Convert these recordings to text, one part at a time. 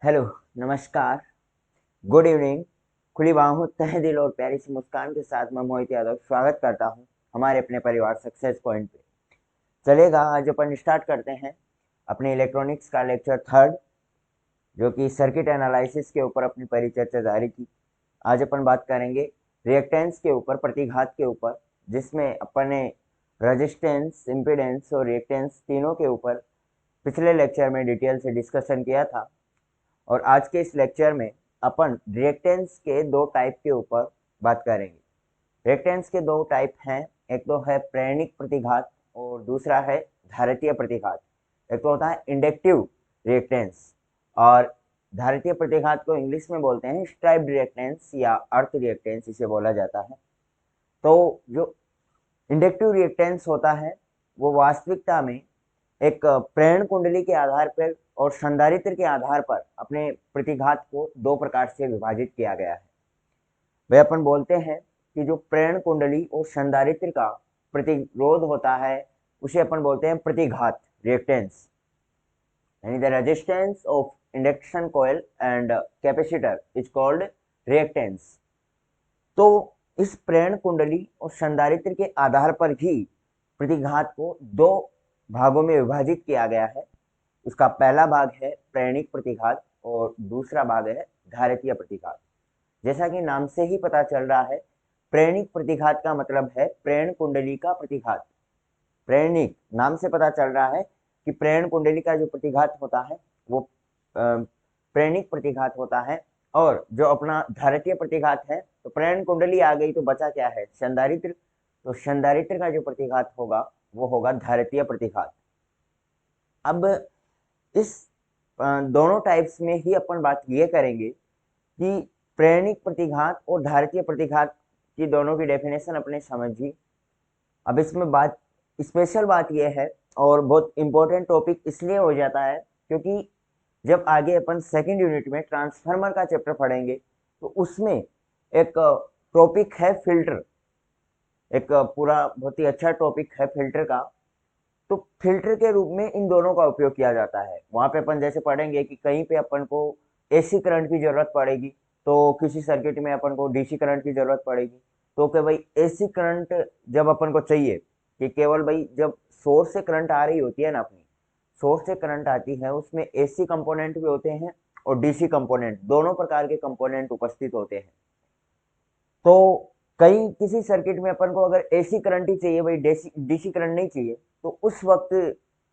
Hello, नमस्कार, good evening. खुली बाहों, तहे दिल और प्यारी सी मुस्कान के साथ मैं मोहित यादव स्वागत करता हूं हमारे अपने परिवार सक्सेस पॉइंट पे। चलेगा, आज अपन स्टार्ट करते हैं अपने इलेक्ट्रॉनिक्स का लेक्चर थर्ड, जो कि सर्किट एनालिसिस के ऊपर अपनी परिचर्चा जारी की। आज अपन बात करेंगे रिएक्टेंस के ऊपर, प्रतिघात के ऊपर, जिसमें अपन ने रेजिस्टेंस, इम्पीडेंस और रिएक्टेंस तीनों के ऊपर पिछले लेक्चर में डिटेल से डिस्कशन किया था। और आज के इस लेक्चर में अपन रिएक्टेंस के दो टाइप के ऊपर बात करेंगे। रिएक्टेंस के दो टाइप हैं, एक तो है प्रेरणिक प्रतिघात और दूसरा है धारितीय प्रतिघात। एक तो होता है इंडक्टिव रिएक्टेंस और धारितीय प्रतिघात को इंग्लिश में बोलते हैं स्ट्राइप्ड रिएक्टेंस या अर्थ रिएक्टेंस इसे बोला जाता है। तो जो इंडक्टिव रिएक्टेंस होता है वो वास्तविकता में एक प्रेरण कुंडली के आधार पर और संधारित्र के आधार पर अपने प्रतिघात को दो प्रकार से विभाजित किया गया है। वह अपन बोलते हैं कि जो प्रेरण कुंडली और संधारित्र का प्रतिरोध होता है उसे अपन बोलते हैं प्रतिघात रिएक्टेंस, यानी the resistance of induction coil and capacitor is called reactance. तो इस प्रेरण कुंडली और संधारित्र के आधार पर ही प्रतिघात को दो भागों में विभाजित किया गया है। उसका पहला भाग है प्रेरणिक प्रतिघात और दूसरा भाग है धारितीय प्रतिघात। जैसा कि नाम से ही पता चल रहा है, प्रेरणिक प्रतिघात का मतलब है प्रेरण कुंडली का प्रतिघात। प्रेरणिक नाम से पता चल रहा है कि प्रेरण कुंडली का जो प्रतिघात होता है वो प्रेरणिक प्रतिघात होता है। और जो अपना धारितीय प्रतिघात है, तो प्रेरण कुंडली आ गई तो बचा क्या है, संधारित्र। तो संधारित्र का जो प्रतिघात होगा वो होगा धारितीय प्रतिघात। अब इस दोनों टाइप्स में ही अपन बात ये करेंगे कि प्रेरणिक प्रतिघात और धारितीय प्रतिघात की दोनों की डेफिनेशन अपने समझी। अब इसमें बात, स्पेशल बात यह है और बहुत इंपॉर्टेंट टॉपिक इसलिए हो जाता है क्योंकि जब आगे अपन सेकंड यूनिट में ट्रांसफार्मर का चैप्टर पढ़ेंगे तो उसमें एक टॉपिक है फिल्टर। एक पूरा बहुत ही अच्छा टॉपिक है फिल्टर का। तो फिल्टर के रूप में इन दोनों का उपयोग किया जाता है। वहां पे अपन जैसे पढ़ेंगे कि कहीं पे अपन को एसी करंट की जरूरत पड़ेगी, तो किसी सर्किट में अपन को डीसी करंट की जरूरत पड़ेगी। तो कि भाई एसी करंट जब अपन को चाहिए, कि केवल भाई जब सोर्स से करंट आ रही होती है ना, अपनी सोर्स से करंट आती है उसमें एसी कंपोनेंट भी होते हैं और डीसी कंपोनेंट, दोनों प्रकार के कंपोनेंट उपस्थित होते हैं। तो कहीं किसी सर्किट में अपन को अगर एसी करंट ही चाहिए, भाई डीसी करंट नहीं चाहिए, तो उस वक्त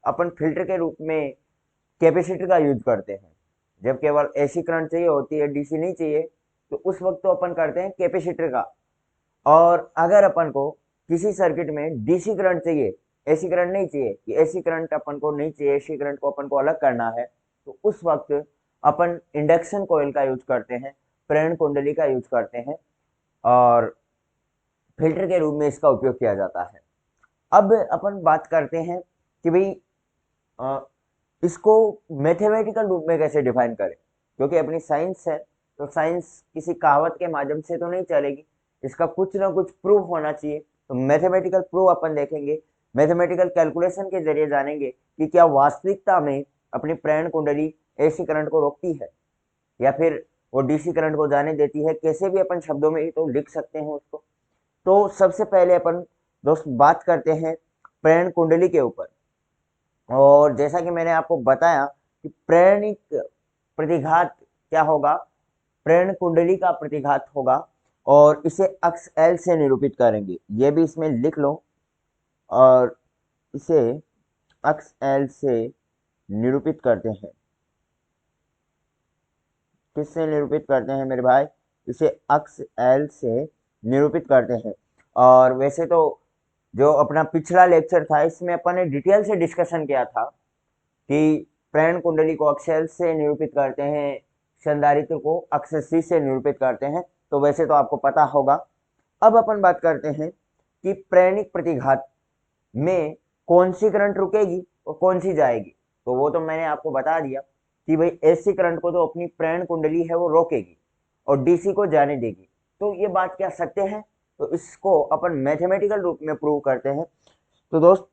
अपन फिल्टर के रूप में कैपेसिटर का यूज करते हैं। जब केवल एसी करंट चाहिए होती है, डीसी नहीं चाहिए, तो उस वक्त तो अपन करते हैं कैपेसिटर का। और अगर अपन को किसी सर्किट में डीसी करंट चाहिए, एसी करंट नहीं चाहिए, कि एसी करंट अपन को नहीं चाहिए, एसी करंट को अपन को अलग करना है, तो उस वक्त अपन इंडक्शन कॉइल का यूज करते हैं, प्रेरण कुंडली का यूज करते हैं और फिल्टर के रूप में इसका उपयोग किया जाता है। अब अपन बात करते हैं कि भाई अ, इसको मैथमेटिकल रूप में कैसे डिफाइन करें, क्योंकि अपनी साइंस है तो साइंस किसी कहावत के माध्यम से तो नहीं चलेगी, इसका कुछ ना कुछ प्रूफ होना चाहिए। तो मैथमेटिकल प्रूफ अपन देखेंगे, मैथमेटिकल कैलकुलेशन के जरिए जानेंगे कि क्या वास्तविकता में अपनी प्रेरण कुंडली एसी करंट को रोकती है या फिर वो डीसी करंट को जाने देती है। कैसे भी अपन शब्दों में ही तो लिख सकते हैं उसको। तो सबसे पहले अपन दोस्त बात करते हैं प्रेरण कुंडली के ऊपर। और जैसा कि मैंने आपको बताया कि प्रेरणिक प्रतिघात क्या होगा, प्रेरण कुंडली का प्रतिघात होगा और इसे अक्स एल से निरूपित करेंगे। ये भी इसमें लिख लो। और इसे अक्स एल से निरूपित करते हैं। किससे निरूपित करते हैं मेरे भाई, इसे अक्स एल से निरूपित करते हैं। और वैसे तो जो अपना पिछला लेक्चर था इसमें अपन ने डिटेल से डिस्कशन किया था कि प्रेरण कुंडली को अक्स एल से निरूपित करते हैं, संधारित्र को अक्स सी से निरूपित करते हैं। तो वैसे तो आपको पता होगा। अब अपन बात करते हैं कि प्रेरणिक प्रतिघात में कौन सी करंट रुकेगी और कौन सी जाएगी। तो वो तो मैंने आपको बता दिया कि भाई एसी करंट को तो अपनी प्रेरण कुंडली है वो रोकेगी और डीसी को जाने देगी। तो ये बात क्या सत्य है, तो इसको अपन मैथमेटिकल रूप में प्रूव करते हैं। तो दोस्त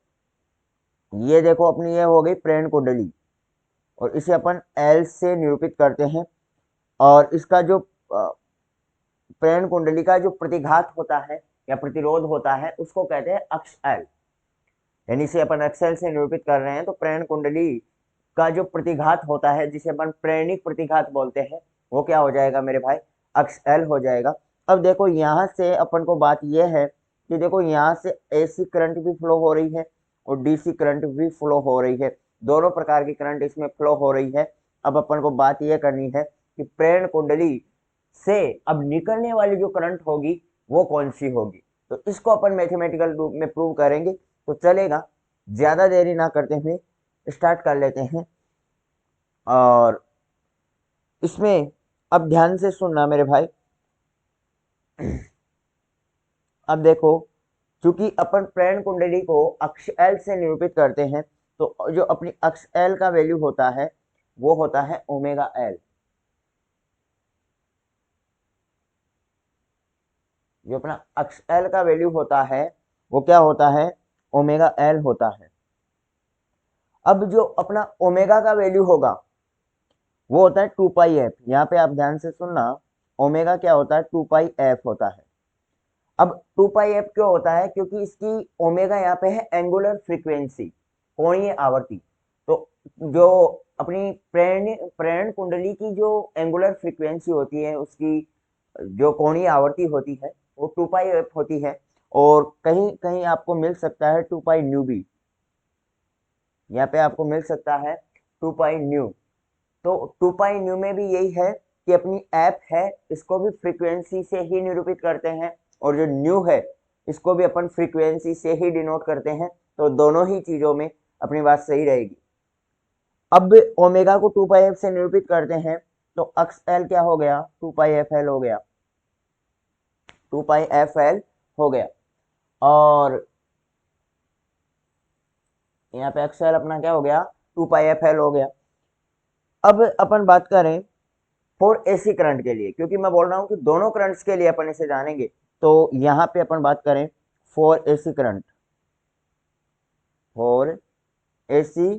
ये देखो, अपनी ये हो गई प्रेरण कुंडली और इसे अपन एल से निरूपित करते हैं। और इसका जो प्रेरण कुंडली का जो प्रतिघात होता है या प्रतिरोध होता है उसको कहते हैं अक्ष एल। यानी इसे अपन अक्ष एल से निरूपित कर रहे हैं, तो प्रेरण कुंडली का जो प्रतिघात होता है जिसे अपन प्रेरणिक प्रतिघात बोलते हैं वो क्या हो जाएगा मेरे भाई, अक्ष एल हो जाएगा। अब देखो यहाँ से अपन को बात यह है कि देखो यहाँ से एसी करंट भी फ्लो हो रही है और डीसी करंट भी फ्लो हो रही है, दोनों प्रकार की करंट इसमें फ्लो हो रही है। अब अपन को बात यह करनी है कि प्रेरण कुंडली से अब निकलने वाली जो करंट होगी वो कौन सी होगी, तो इसको अपन मैथमेटिकल रूप में प्रूव करेंगे। तो चलेगा, ज्यादा देरी ना करते हुए स्टार्ट कर लेते हैं। और इसमें अब ध्यान से सुनना मेरे भाई। अब देखो, चूंकि अपन प्रेरण कुंडली को अक्ष एल से निरूपित करते हैं, तो जो अपनी अक्ष एल का वैल्यू होता है वो होता है ओमेगा एल। जो अपना अक्ष एल का वैल्यू होता है वो क्या होता है, ओमेगा एल होता है। अब जो अपना ओमेगा का वैल्यू होगा वो होता है 2 पाई एफ। यहाँ पे आप ध्यान से सुनना, ओमेगा क्या होता है, 2 पाई एफ होता है। अब 2 पाई एफ क्यों होता है, क्योंकि इसकी ओमेगा यहाँ पे है एंगुलर फ्रीक्वेंसी, कोणीय आवर्ती। तो जो अपनी प्रेरण कुंडली की जो एंगुलर फ्रीक्वेंसी होती है उसकी जो कोणीय आवर्ती होती है वो 2 पाई एफ होती है। और कहीं कहीं आपको मिल सकता है 2 पाई न्यू भी, यहाँ पे आपको मिल सकता है 2 पाई न्यू। तो 2 पाई न्यू में भी यही है कि अपनी एप है इसको भी फ्रीक्वेंसी से ही निरूपित करते हैं, और जो न्यू है इसको भी अपन फ्रीक्वेंसी से ही डिनोट करते हैं। तो दोनों ही चीजों में अपनी बात सही रहेगी। अब ओमेगा को 2 पाई एफ से निरूपित करते हैं, तो अक्स एल क्या हो गया, 2 पाई एफ एल हो गया, 2 पाई एफ एल हो गया। और यहाँ पे अक्स एल अपना क्या हो गया, 2 पाई एफ एल हो गया। अब अपन बात करें फॉर एसी करंट के लिए, क्योंकि मैं बोल रहा हूं कि दोनों करंट्स के लिए अपन इसे जानेंगे, तो यहां पे अपन बात करें for AC current, for AC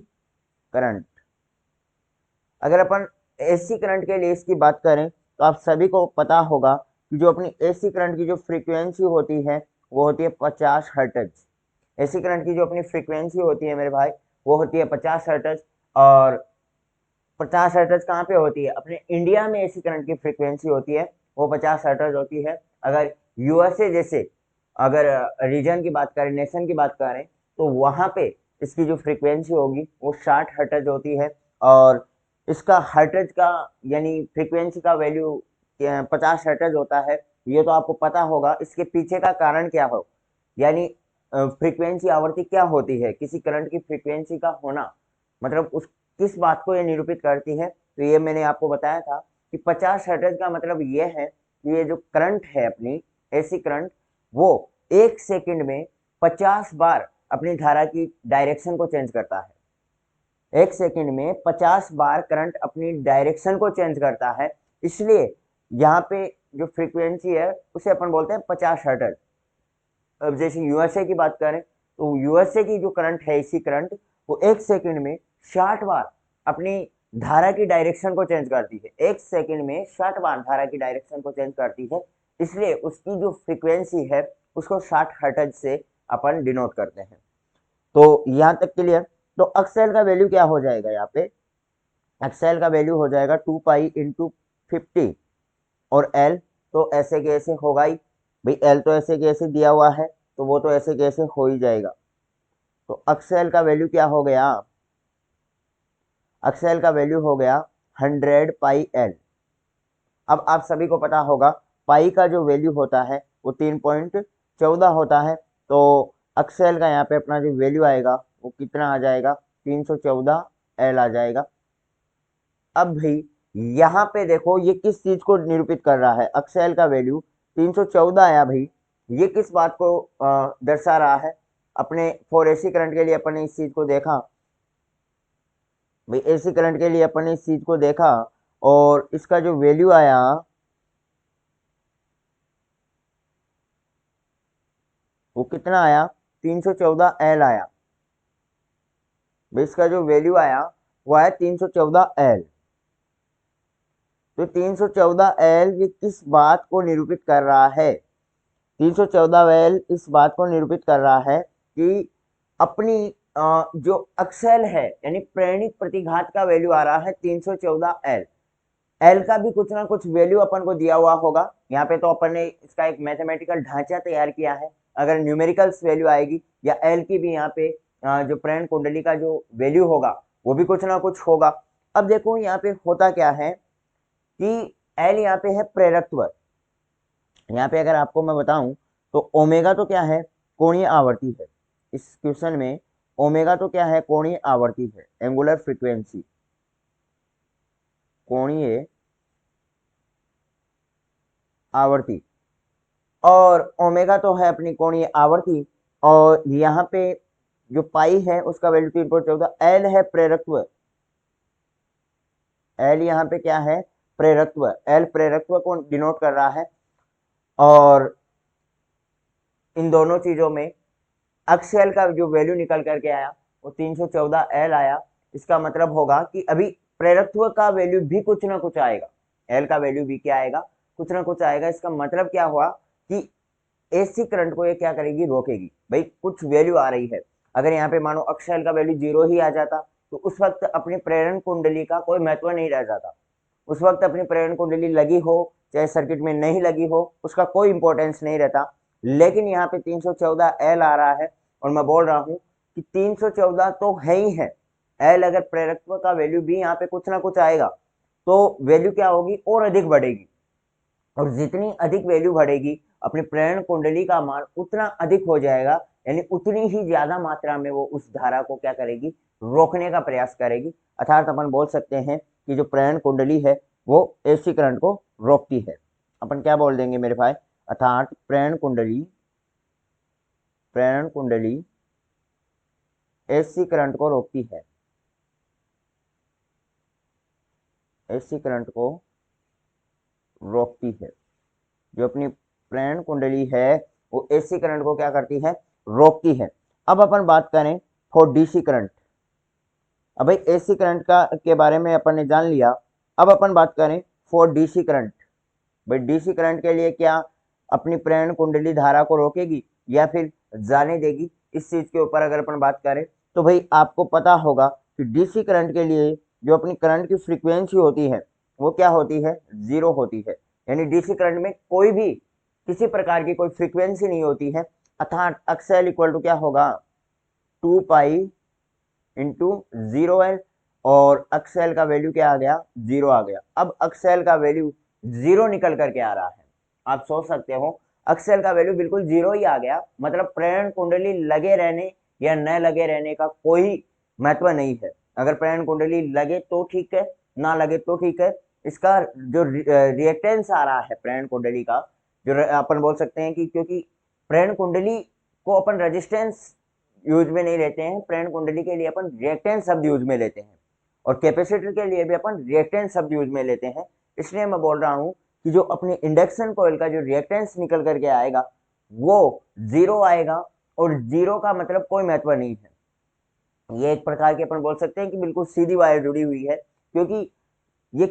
current. अगर अपन एसी करंट के लिए इसकी बात करें तो आप सभी को पता होगा कि जो अपनी एसी करंट की जो फ्रीक्वेंसी होती है वो होती है 50 हर्ट्ज। एसी करंट की जो अपनी फ्रीक्वेंसी होती है मेरे भाई वो होती है 50 हर्ट्ज। और 50 हर्ट्ज कहाँ पे होती है, अपने इंडिया में एसी करंट की फ्रीक्वेंसी होती है वो 50 हर्ट्ज होती है। अगर यूएसए जैसे अगर रीजन की बात करें, नेशन की बात करें, तो वहां पे इसकी जो फ्रीक्वेंसी होगी वो 60 हर्ट्ज होती है। और इसका हर्ट्ज का यानी फ्रीक्वेंसी का वैल्यू 50 हर्ट्ज होता है। ये तो आपको पता होगा, इसके पीछे का कारण क्या हो, यानी फ्रीक्वेंसी आवृत्ति क्या होती है, किसी करंट की फ्रीक्वेंसी का होना मतलब उस किस बात को ये निरूपित करती है। तो ये मैंने आपको बताया था कि 50 हर्ट्ज का मतलब ये है कि ये जो करंट है अपनी एसी करंट, वो 1 सेकंड में 50 बार अपनी धारा की डायरेक्शन को चेंज करता है। 1 सेकंड में 50 बार करंट अपनी डायरेक्शन को चेंज करता है। इसलिए यहाँ पे जो फ्रीक्वेंसी है उसे अपन बोलते हैं 50 हर्ट्ज। अब जैसे यूएसए की बात करें तो यूएसए की जो करंट है इसी करंट वो 1 सेकंड में 60 बार अपनी धारा की डायरेक्शन को चेंज करती है। 1 सेकंड में 60 बार धारा की डायरेक्शन को चेंज करती है, इसलिए उसकी जो फ्रीक्वेंसी है उसको 60 हर्ट्ज से अपन डिनोट करते हैं। तो यहाँ तक क्लियर। तो अक्सेल का वैल्यू क्या हो जाएगा, यहाँ पे एक्सएल का वैल्यू हो जाएगा 2 पाई × 50। और एल तो ऐसे के ऐसे होगा ही भाई, एल तो ऐसे के ऐसे दिया हुआ है तो वो तो ऐसे के ऐसे हो ही जाएगा। तो एक्सएल का वैल्यू क्या हो गया, एक्सएल का वैल्यू हो गया 100 पाई एल। अब आप सभी को पता होगा पाई का जो वैल्यू होता है वो 3.14 होता है। तो एक्सएल का यहाँ पे अपना जो वैल्यू आएगा वो कितना आ जाएगा, 314 एल आ जाएगा। अब भाई यहाँ पे देखो ये किस चीज को निरूपित कर रहा है, एक्सएल का वैल्यू 314 आया भाई, ये किस बात को दर्शा रहा है। अपने फॉर एसी करंट के लिए अपन ने इस चीज को देखा भाई, एसी करंट के लिए अपन ने इस चीज को देखा और इसका जो वैल्यू आया वो कितना आया, 314 एल आया। भाई इसका जो वैल्यू आया वो है 314L। तो 314L ये किस बात को निरूपित कर रहा है? 314L इस बात को निरूपित कर रहा है कि अपनी जो अक्सेल है यानी प्रेरणिक प्रतिघात का वैल्यू आ रहा है 314L। एल का भी कुछ ना कुछ वैल्यू अपन को दिया हुआ होगा। यहाँ पे तो अपन ने इसका एक मैथमेटिकल ढांचा तैयार किया है। अगर न्यूमेरिकल्स वैल्यू आएगी या एल की भी यहाँ पे जो प्रेरण कुंडली का जो वैल्यू होगा वो भी कुछ ना कुछ होगा। अब देखो यहाँ पे होता क्या है कि एल यहाँ पे है प्रेरकत्व। यहाँ पे अगर आपको मैं बताऊं तो ओमेगा तो क्या है? कोणीय आवर्ती है। इस क्वेश्चन में ओमेगा तो क्या है? कोणीय आवर्ती है, एंगुलर फ्रीक्वेंसी, कोणीय आवर्ती। और ओमेगा तो है अपनी कोणीय आवर्ती। और यहाँ पे जो पाई है उसका वैल्यू 3.14। एल है प्रेरकत्व। एल यहाँ पे क्या है? प्रेरकत्व। एल प्रेरकत्व को डिनोट कर रहा है। और इन दोनों चीजों में अक्सेल का जो वैल्यू निकल करके आया वो 314L आया। इसका मतलब होगा कि अभी प्रेरकत्व का वैल्यू भी कुछ ना कुछ आएगा। एल का वैल्यू भी क्या आएगा? कुछ ना कुछ आएगा। इसका मतलब क्या हुआ कि एसी करंट को ये क्या करेगी? रोकेगी। भाई कुछ वैल्यू आ रही है। अगर यहाँ पे मानो अक्सेल का वैल्यू 0 ही आ जाता तो उस वक्त अपनी प्रेरण कुंडली का कोई महत्व नहीं रह जाता। उस वक्त अपनी प्रेरण कुंडली लगी हो चाहे सर्किट में नहीं लगी हो उसका कोई इंपॉर्टेंस नहीं रहता। लेकिन यहाँ पे 314L आ रहा है और मैं बोल रहा हूँ कि 314 तो है ही है। एल अगर प्रेरकत्व का वैल्यू भी यहाँ पे कुछ ना कुछ आएगा तो वैल्यू क्या होगी? और अधिक बढ़ेगी। और जितनी अधिक वैल्यू बढ़ेगी अपनी प्रेरण कुंडली का मान उतना अधिक हो जाएगा। यानी उतनी ही ज्यादा मात्रा में वो उस धारा को क्या करेगी? रोकने का प्रयास करेगी। अर्थात अपन बोल सकते हैं कि जो प्रेरण कुंडली है वो एसी करंट को रोकती है। अपन क्या बोल देंगे मेरे भाई? अर्थात प्रेरण कुंडली एसी करंट को रोकती है। एसी करंट को रोकती है। जो अपनी प्रेरण कुंडली है वो एसी करंट को क्या करती है? रोकती है। अब अपन बात करें फॉर डीसी करंट। अब भाई एसी करंट का के बारे में अपन ने जान लिया। अब अपन बात करें फॉर डीसी करंट। भाई डीसी करंट के लिए क्या अपनी प्रेरण कुंडली धारा को रोकेगी या फिर जाने देगी? इस चीज के ऊपर अगर अपन बात करें तो भाई आपको पता होगा कि डीसी करंट के लिए जो अपनी करंट की फ्रीक्वेंसी होती है वो क्या होती है? 0 होती है। यानी डीसी करंट में कोई भी किसी प्रकार की कोई फ्रीक्वेंसी नहीं होती है। अर्थात अक्सेल इक्वल टू क्या होगा? 2 पाई इंटू 0L। और अक्सेल का वैल्यू क्या आ गया? 0 आ गया। अब अक्सेल का वैल्यू 0 निकल करके आ रहा है। आप सोच सकते हो अक्सेल का वैल्यू बिल्कुल 0 ही आ गया। मतलब प्रेरण कुंडली लगे रहने या न लगे रहने का कोई महत्व नहीं है। अगर प्रेरण कुंडली लगे तो ठीक है, ना लगे तो ठीक है। इसका जो रिएक्टेंस आ रहा है प्रेरण कुंडली का, जो अपन बोल सकते हैं कि क्योंकि प्रेरण कुंडली को अपन रेजिस्टेंस यूज में नहीं लेते हैं, प्रेरण कुंडली के लिए अपन रिएक्टेंस शब्द यूज में लेते हैं। और कैपेसिटर के लिए भी अपन रिएक्टेंस शब्द यूज में लेते हैं। इसलिए मैं बोल रहा हूं कि जो अपने इंडक्शन कॉइल का जो रिएक्टेंस निकल करके आएगा वो 0 आएगा। और 0 का मतलब कोई महत्व नहीं है। ये एक प्रकार की अपन बोल सकते हैं कि बिल्कुल सीधी वायर जुड़ी हुई है। क्योंकि ये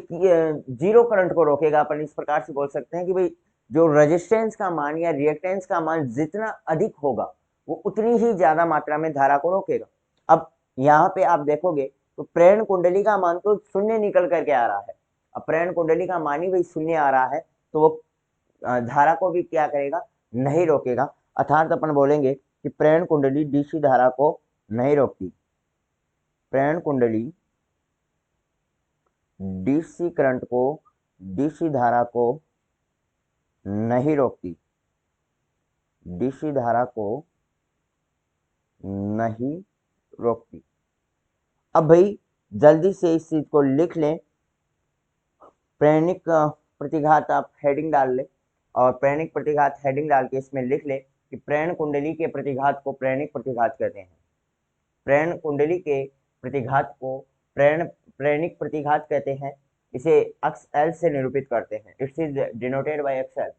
0 करंट को रोकेगा। अपन इस प्रकार से बोल सकते हैं कि भाई जो रेजिस्टेंस का मान या रिएक्टेंस का मान जितना अधिक होगा वो उतनी ही ज्यादा मात्रा में धारा को रोकेगा। अब यहाँ पे आप देखोगे तो प्रेरण कुंडली का मान तो शून्य निकल करके आ रहा है। अब प्रेरण कुंडली का मान ही भाई शून्य आ रहा है तो वो धारा को भी क्या करेगा? नहीं रोकेगा। अर्थात अपन बोलेंगे कि प्रेरण कुंडली डीसी धारा को नहीं रोकती। प्रेरण कुंडली डीसी करंट को, डीसी धारा को नहीं रोकती। डीसी धारा को नहीं रोकती। अब भाई जल्दी से इस चीज को लिख लें। प्रेरणिक प्रतिघात आप हेडिंग डाल ले और प्रेरणिक प्रतिघात हेडिंग डाल के इसमें लिख ले कि प्रेरण कुंडली के प्रतिघात को प्रेरणिक प्रतिघात कहते हैं। प्रेरण कुंडली के प्रतिघात को प्रेरणिक प्रतिघात कहते हैं। इसे अक्स एल से निरूपित करते हैं। It's is denoted by x L.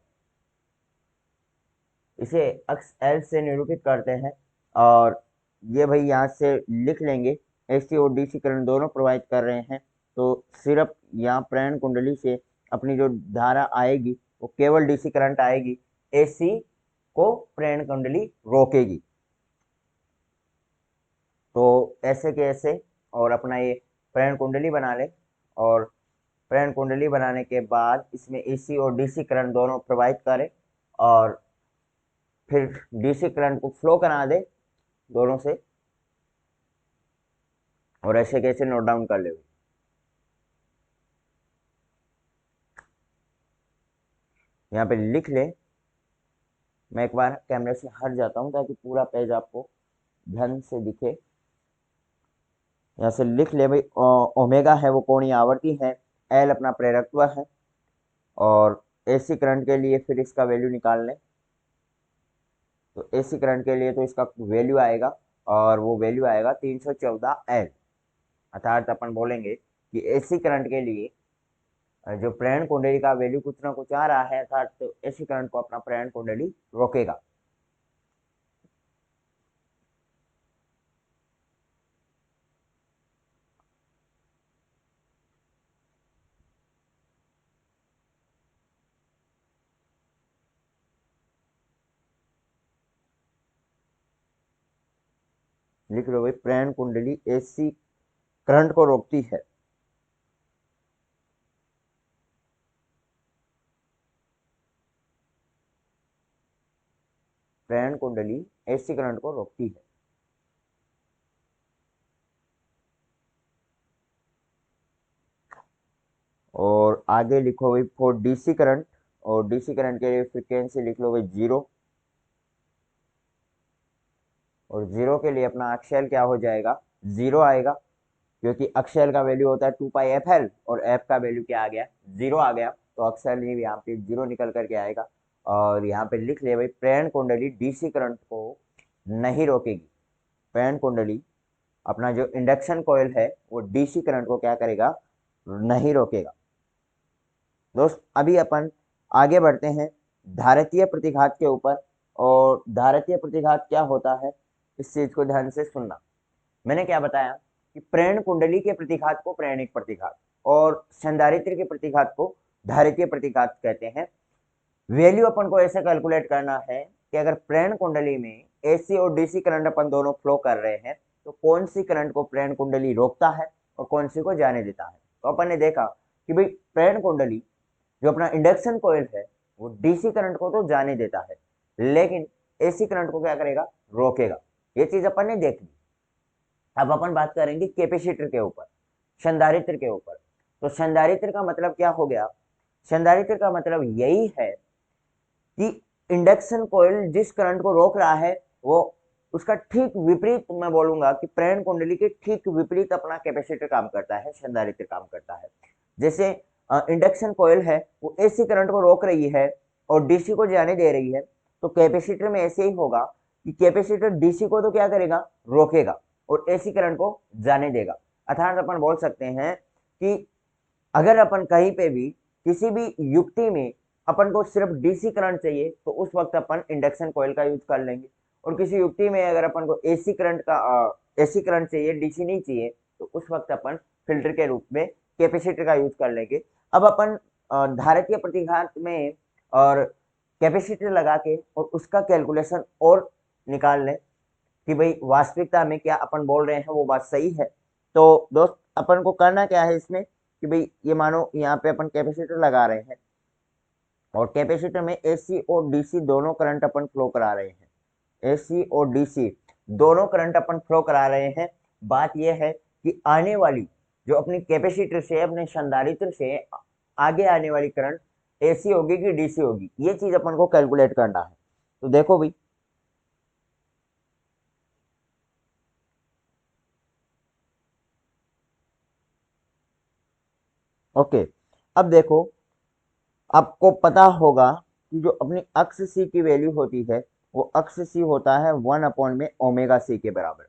इसे अक्स एल से निरूपित करते हैं। और ये भाई यहाँ से लिख लेंगे एसी और डीसी करंट दोनों प्रोवाइड कर रहे हैं, तो सिर्फ यहाँ प्रेरण कुंडली से अपनी जो धारा आएगी वो केवल डीसी करंट आएगी, एसी को प्रेरण कुंडली रोकेगी। तो ऐसे के ऐसे और अपना ये प्रेरण कुंडली बना ले, और प्रेरण कुंडली बनाने के बाद इसमें एसी और डीसी करंट दोनों प्रोवाइड करे, और फिर डीसी करंट को फ्लो करा दे दोनों से, और ऐसे कैसे नोट डाउन कर ले। यहाँ पे लिख ले, मैं एक बार कैमरे से हट जाता हूँ ताकि पूरा पेज आपको ध्यान से दिखे। यहाँ से लिख ले भाई, ओमेगा है वो कोणीय आवर्ती है, एल अपना प्रेरकत्व है, और एसी करंट के लिए फिर इसका वैल्यू निकाल लें। तो एसी करंट के लिए तो इसका वैल्यू आएगा, और वो वैल्यू आएगा 314 एल। अर्थात अपन बोलेंगे कि एसी करंट के लिए जो प्रेरण कुंडली का वैल्यू कुछ ना कुछ आ रहा है, अर्थात तो एसी करंट को अपना प्रेरण कुंडली रोकेगा। लिख लो भाई, प्रेरण कुंडली एसी करंट को रोकती है। प्रेरण कुंडली एसी करंट को रोकती है। और आगे लिखो भाई फॉर डीसी करंट, और डीसी करंट के लिए फ्रीक्वेंसी लिख लो भाई 0, और 0 के लिए अपना अक्षय क्या हो जाएगा, 0 आएगा, क्योंकि अक्षय का वैल्यू होता है 2πfl, और एफ का वैल्यू क्या आ गया, 0 आ गया, तो अक्षय भी यहाँ पे 0 निकल करके आएगा। और यहाँ पे लिख ले भाई, प्रेरण कुंडली डीसी करंट को नहीं रोकेगी। प्रेरण कुंडली अपना जो इंडक्शन कॉइल है वो डीसी करंट को क्या करेगा, नहीं रोकेगा। दोस्त अभी अपन आगे बढ़ते हैं धारितीय प्रतिघात के ऊपर, और धारितीय प्रतिघात क्या होता है इस चीज को ध्यान से सुनना। मैंने क्या बताया कि प्रेरण कुंडली के प्रतिघात को प्रेरणिक प्रतिघात, और संधारित्र के प्रतिघात को धारितीय प्रतिघात कहते हैं। वैल्यू अपन को ऐसे कैलकुलेट करना है कि अगर प्रेरण कुंडली में एसी और डीसी करंट अपन दोनों फ्लो कर रहे हैं, तो कौन सी करंट को प्रेरण कुंडली रोकता है और कौन सी को जाने देता है। तो अपन ने देखा कि भाई प्रेरण कुंडली जो अपना इंडक्शन कॉइल है वो डीसी करंट को तो जाने देता है, लेकिन एसी करंट को क्या करेगा, रोकेगा। ये चीज अपन ने देख ली। अब अपन बात करेंगे कैपेसिटर के ऊपर, संधारित्र के ऊपर। तो संधारित्र का मतलब क्या हो गया, संधारित्र का मतलब यही है कि इंडक्शन कॉइल जिस करंट को रोक रहा है वो उसका ठीक विपरीत, मैं बोलूंगा कि प्रेरण कुंडली के ठीक विपरीत अपना कैपेसिटर काम करता है, संधारित्र काम करता है। जैसे इंडक्शन कॉइल है वो एसी करंट को रोक रही है और डीसी को जाने दे रही है, तो कैपेसिटर में ऐसे ही होगा कि कैपेसिटर डीसी को तो क्या करेगा, रोकेगा, और एसी करंट को जाने देगा। अर्थात अपन बोल सकते हैं कि अगर अपन कहीं पे भी किसी भी युक्ति में अपन को सिर्फ डीसी करंट चाहिए तो उस वक्त अपन इंडक्शन कॉइल का यूज कर लेंगे, और किसी युक्ति में अगर अपन को एसी करंट चाहिए, डीसी नहीं चाहिए, तो उस वक्त अपन फिल्टर के रूप में कैपेसिटर का यूज कर लेंगे। अब अपन धारितीय प्रतिघात में और कैपेसिटर लगा के और उसका कैलकुलेशन और निकाल लें कि भाई वास्तविकता में क्या अपन बोल रहे हैं वो बात सही है। तो दोस्त अपन को करना क्या है इसमें कि भाई ये मानो यहाँ पे अपन कैपेसिटर लगा रहे हैं, और कैपेसिटर में एसी और डीसी दोनों करंट अपन फ्लो करा रहे हैं, एसी और डीसी दोनों करंट अपन फ्लो करा रहे हैं। बात यह है कि आने वाली जो अपनी कैपेसिटर से, अपने संधारित्र से आगे आने वाली करंट एसी होगी कि डीसी होगी, ये चीज अपन को कैलकुलेट करना है। तो देखो भाई, ओके, अब देखो आपको पता होगा कि जो अपनी अक्ष सी की वैल्यू होती है वो अक्ष सी होता है 1 में ओमेगा सी के बराबर।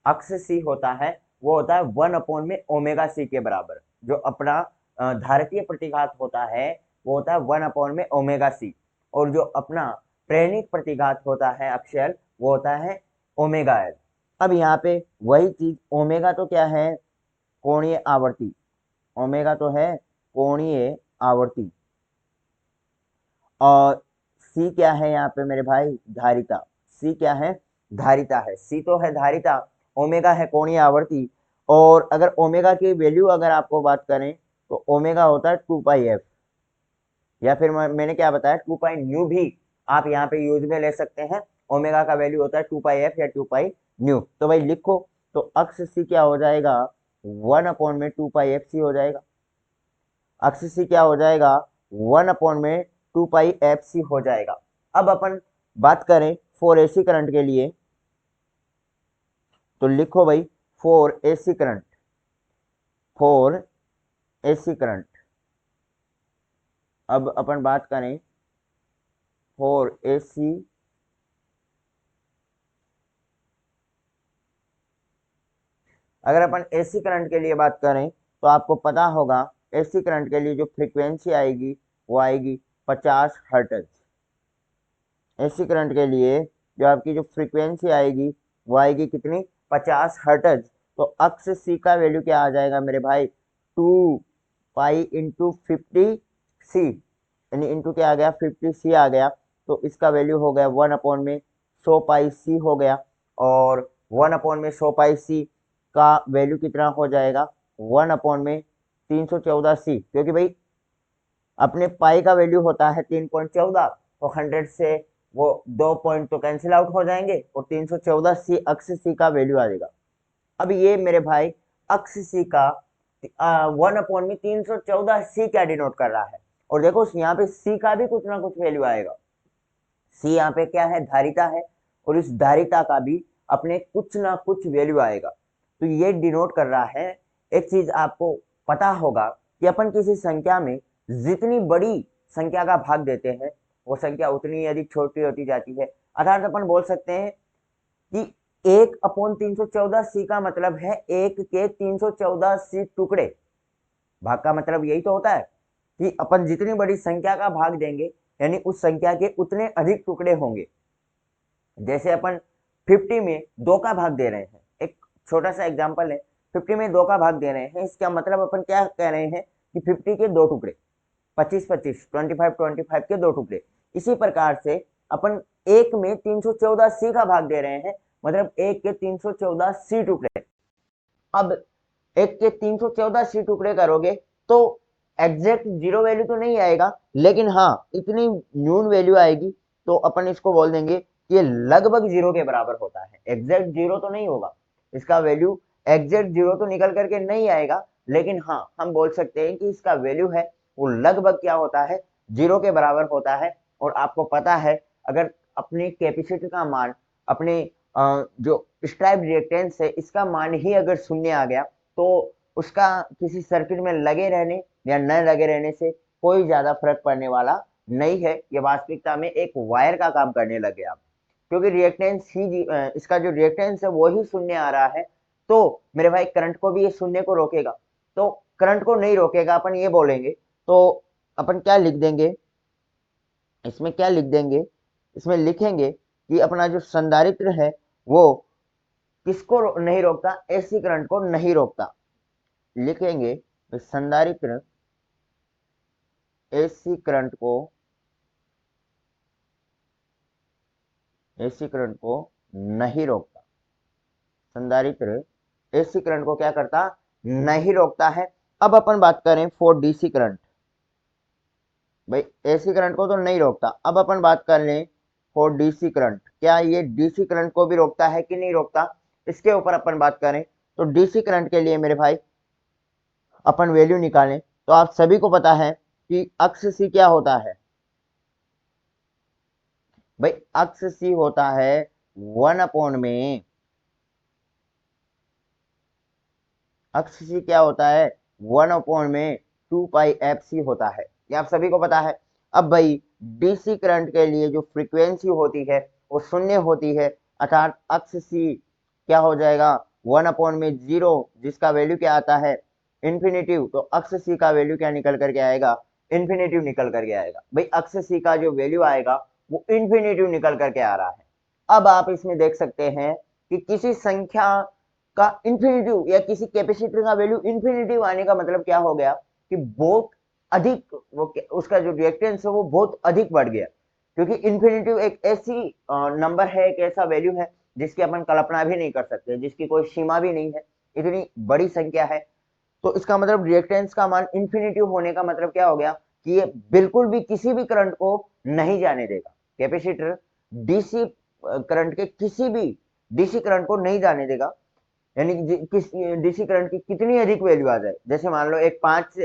अक्ष सी होता है वो होता है 1 में ओमेगा सी के बराबर। जो अपना धारितीय प्रतिघात होता है वो होता है 1 में ओमेगा सी, और जो अपना प्रेरणिक प्रतिघात होता है अक्षय, वो होता है ओमेगा एल। अब यहाँ पे वही चीज, ओमेगा तो क्या है, कोणीय आवर्ती, ओमेगा तो है कोणीय आवर्ती, और सी क्या है यहाँ पे मेरे भाई, धारिता। सी क्या है, धारिता है। सी तो है धारिता, ओमेगा है कोणीय आवर्ती। और अगर ओमेगा की वैल्यू अगर आपको बात करें तो ओमेगा होता है 2 पाई एफ, या फिर मैंने क्या बताया 2 पाई न्यू भी आप यहाँ पे यूज में ले सकते हैं। ओमेगा का वैल्यू होता है 2 पाई एफ या 2 पाई न्यू। तो भाई लिखो, तो अक्स सी क्या हो जाएगा, 1/2 पाई एफ सी हो जाएगा। अक्स सी क्या हो जाएगा, 1/2 पाई एफ सी हो जाएगा। अब अपन बात करें फॉर एसी करंट के लिए, तो लिखो भाई for AC current, for AC current. अब अपन बात करें फॉर एसी, अगर अपन एसी करंट के लिए बात करें तो आपको पता होगा एसी करंट के लिए जो फ्रीक्वेंसी आएगी वो आएगी 50 हर्ट्ज। एसी करंट के लिए जो आपकी जो फ्रीक्वेंसी आएगी वो आएगी कितनी, 50 हर्ट्ज। तो अक्स सी का वैल्यू क्या आ जाएगा मेरे भाई, 2 पाई इंटू 50 सी, यानी इंटू क्या आ गया, 50 सी आ गया। तो इसका वैल्यू हो गया 1/100 पाई सी हो गया। और 1/100 पाई सी का वैल्यू कितना हो जाएगा, 1/314 सी, क्योंकि भाई अपने पाई का वैल्यू होता है 3.14, तो 100 से वो 2 पॉइंट तो कैंसिल आउट हो जाएंगे और 314 सी अक्स सी का वैल्यू आ जाएगा। अब ये मेरे भाई अक्स सी का 1/314 सी क्या डिनोट कर रहा है, और देखो यहाँ पे सी का भी कुछ ना कुछ वैल्यू आएगा। सी यहाँ पे क्या है, धारिता है, और इस धारिता का भी अपने कुछ ना कुछ वैल्यू आएगा। तो ये डिनोट कर रहा है, एक चीज आपको पता होगा कि अपन किसी संख्या में जितनी बड़ी संख्या का भाग देते हैं वो संख्या उतनी ही अधिक छोटी होती जाती है। अर्थात अपन बोल सकते हैं कि 1/314 सी का मतलब है 1 के 314 सी टुकड़े। भाग का मतलब यही तो होता है कि अपन जितनी बड़ी संख्या का भाग देंगे यानी उस संख्या के उतने अधिक टुकड़े होंगे। जैसे अपन 50 में 2 का भाग दे रहे हैं, एक छोटा सा एग्जांपल है, 50 में 2 का भाग दे रहे हैं, इसका मतलब अपन क्या कह रहे हैं कि 50 के 2 टुकड़े, 25-25, 25-25 के 2 टुकड़े। इसी प्रकार से अपन 1 में 314 सी का भाग दे रहे हैं, मतलब 1 के 314 सी टुकड़े। अब 1 के 314 सी टुकड़े करोगे तो एग्जैक्ट जीरो वैल्यू तो नहीं आएगा, लेकिन हाँ इतनी न्यून वैल्यू आएगी, तो अपन इसको बोल देंगे कि ये लगभग जीरो के बराबर होता है। एग्जैक्ट जीरो तो नहीं होगा, इसका वैल्यू एग्जैक्ट जीरो तो निकल करके नहीं आएगा, लेकिन हाँ हम बोल सकते हैं कि इसका वैल्यू है वो लगभग क्या होता है, जीरो के बराबर होता है। और आपको पता है अगर अपनी कैपेसिटी का मान, अपने जो स्ट्राइप रिएक्टेंस है इसका मान ही अगर शून्य आ गया तो उसका किसी सर्किट में लगे रहने या न लगे रहने से कोई ज्यादा फर्क पड़ने वाला नहीं है। ये वास्तविकता में एक वायर का काम करने लगे आप, क्योंकि रिएक्टेंस ही इसका जो रिएक्टेंस है वो ही शून्य आ रहा है, तो मेरे भाई करंट को भी ये शून्य को रोकेगा। तो करंट को नहीं रोकेगा अपन ये बोलेंगे, तो अपन क्या लिख देंगे, इसमें क्या लिख देंगे, इसमें लिखेंगे कि अपना जो संधारित्र है वो किसको नहीं रोकता, एसी करंट को नहीं रोकता। लिखेंगे संधारित्र एसी करंट को, एसी करंट को नहीं रोकता। संधारित्र एसी करंट को क्या करता, नहीं रोकता है। अब अपन बात करें फॉर डीसी करंट, भाई एसी करंट को तो नहीं रोकता, अब अपन बात कर लें फॉर डीसी करंट, क्या ये डीसी करंट को भी रोकता है कि नहीं रोकता, इसके ऊपर अपन बात करें। तो डीसी करंट के लिए मेरे भाई अपन वैल्यू निकालें, तो आप सभी को पता है कि अक्स सी क्या होता है, भाई अक्स सी होता है 1 में, अक्स सी क्या होता है 1 में 2 पाई एफ सी होता है, ये आप सभी को पता है। अब भाई डीसी करंट के लिए जो फ्रीक्वेंसी होती है वो शून्य होती है, अर्थात अक्स सी क्या हो जाएगा 1/0, जिसका वैल्यू क्या आता है इन्फिनेटिव। तो अक्स सी का वैल्यू क्या निकल करके आएगा, इन्फिनेटिव निकल करके आएगा। भाई अक्स सी का जो वैल्यू आएगा वो इन्फिनेटिव निकल करके आ रहा है। अब आप इसमें देख सकते हैं कि किसी संख्या का इन्फिनिटिव या किसी कैपेसिटर का वैल्यू इन्फिनिटिव आने का मतलब क्या हो गया कि बहुत अधिक उसका जो रिएक्टेंस है वो बहुत अधिक बढ़ गया, क्योंकि इन्फिनिटिव एक ऐसी नंबर है, एक ऐसा वैल्यू है जिसकी अपन कल्पना भी नहीं कर सकते, जिसकी कोई सीमा भी नहीं है, इतनी बड़ी संख्या है। तो इसका मतलब रिएक्टेंस का मान इन्फिनिटिव होने का मतलब क्या हो गया कि ये बिल्कुल भी किसी भी करंट को नहीं जाने देगा। कैपेसिटर डीसी करंट के किसी भी डीसी करंट को नहीं जाने देगा, यानी किस डीसी करंट की कितनी अधिक वैल्यू आ जाए, जैसे मान लो एक 5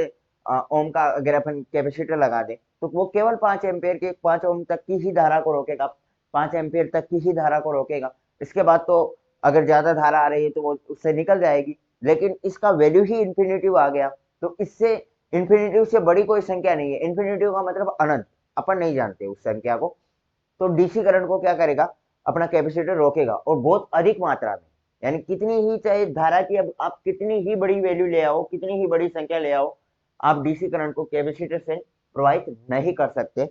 ओम का अगर अपन कैपेसिटर लगा दें तो वो केवल 5 एम्पियर के 5 ओम तक की ही धारा को रोकेगा, 5 एम्पियर तक की ही धारा को रोकेगा। इसके बाद तो अगर ज्यादा धारा आ रही है तो वो उससे निकल जाएगी, लेकिन इसका वैल्यू ही इन्फिनिटिव आ गया, तो इससे इन्फिनिटिव से बड़ी कोई संख्या नहीं है। इन्फिनिटिव का मतलब अनंत, अपन नहीं जानते उस संख्या को। तो डीसी करंट को क्या करेगा, अपना कैपेसिटर रोकेगा और बहुत अधिक मात्रा में, यानी कितनी ही चाहे धारा की, अब आप कितनी ही बड़ी वैल्यू ले आओ, कितनी ही बड़ी संख्या ले आओ, आप डीसी करंट को कैपेसिटर से प्रवाहित नहीं कर सकते।